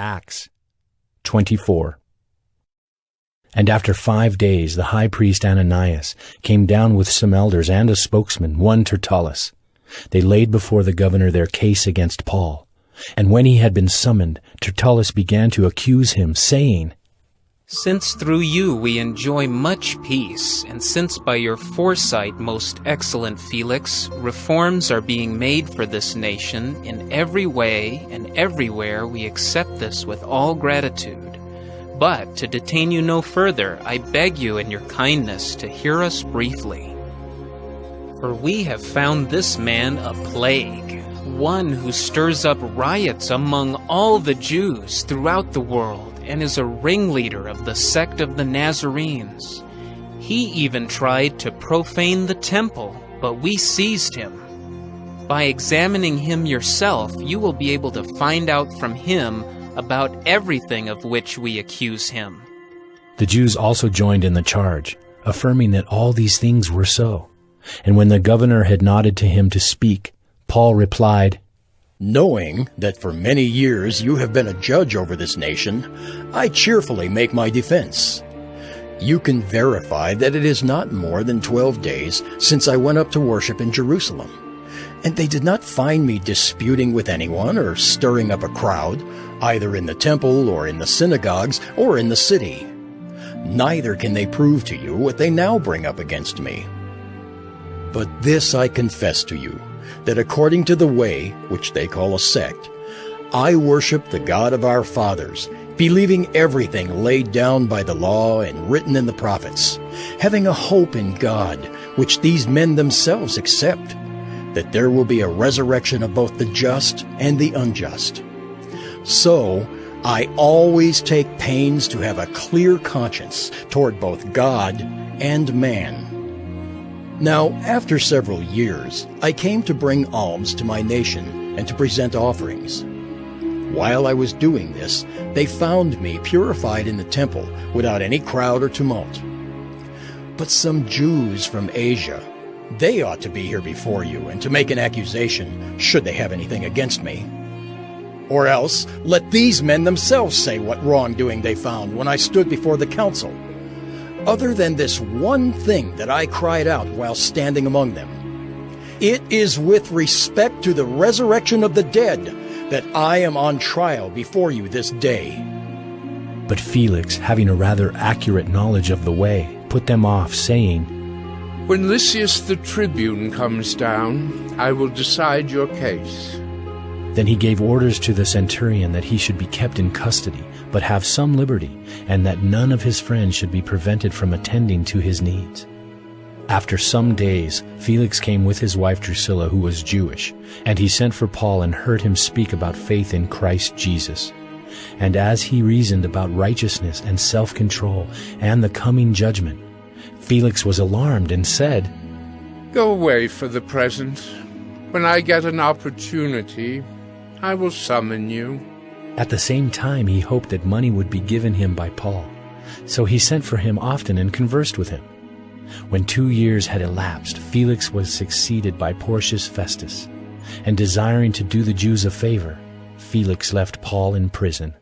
Acts 24. And after 5 days the high priest Ananias came down with some elders and a spokesman, one Tertullus. They laid before the governor their case against Paul. And when he had been summoned, Tertullus began to accuse him, saying, "Since through you we enjoy much peace, and since by your foresight, most excellent Felix, reforms are being made for this nation, in every way and everywhere we accept this with all gratitude. But to detain you no further, I beg you in your kindness to hear us briefly. For we have found this man a plague, one who stirs up riots among all the Jews throughout the world, and is a ringleader of the sect of the Nazarenes. He even tried to profane the temple, but we seized him. By examining him yourself, you will be able to find out from him about everything of which we accuse him." The Jews also joined in the charge, affirming that all these things were so. And when the governor had nodded to him to speak, Paul replied, "Knowing that for many years you have been a judge over this nation, I cheerfully make my defense. You can verify that it is not more than 12 days since I went up to worship in Jerusalem, and they did not find me disputing with anyone or stirring up a crowd, either in the temple or in the synagogues or in the city. Neither can they prove to you what they now bring up against me. But this I confess to you, that according to the way, which they call a sect, I worship the God of our fathers, believing everything laid down by the law and written in the prophets, having a hope in God, which these men themselves accept, that there will be a resurrection of both the just and the unjust. So I always take pains to have a clear conscience toward both God and man. Now, after several years, I came to bring alms to my nation and to present offerings. While I was doing this, they found me purified in the temple without any crowd or tumult. But some Jews from Asia, they ought to be here before you and to make an accusation, should they have anything against me. Or else, let these men themselves say what wrongdoing they found when I stood before the council, other than this one thing that I cried out while standing among them. It is with respect to the resurrection of the dead that I am on trial before you this day." But Felix, having a rather accurate knowledge of the way, put them off, saying, "When Lysias the tribune comes down, I will decide your case." Then he gave orders to the centurion that he should be kept in custody, but have some liberty, and that none of his friends should be prevented from attending to his needs. After some days, Felix came with his wife Drusilla, who was Jewish, and he sent for Paul and heard him speak about faith in Christ Jesus. And as he reasoned about righteousness and self-control and the coming judgment, Felix was alarmed and said, "Go away for the present. When I get an opportunity, I will summon you." At the same time he hoped that money would be given him by Paul. So he sent for him often and conversed with him. When 2 years had elapsed, Felix was succeeded by Porcius Festus, and desiring to do the Jews a favor, Felix left Paul in prison.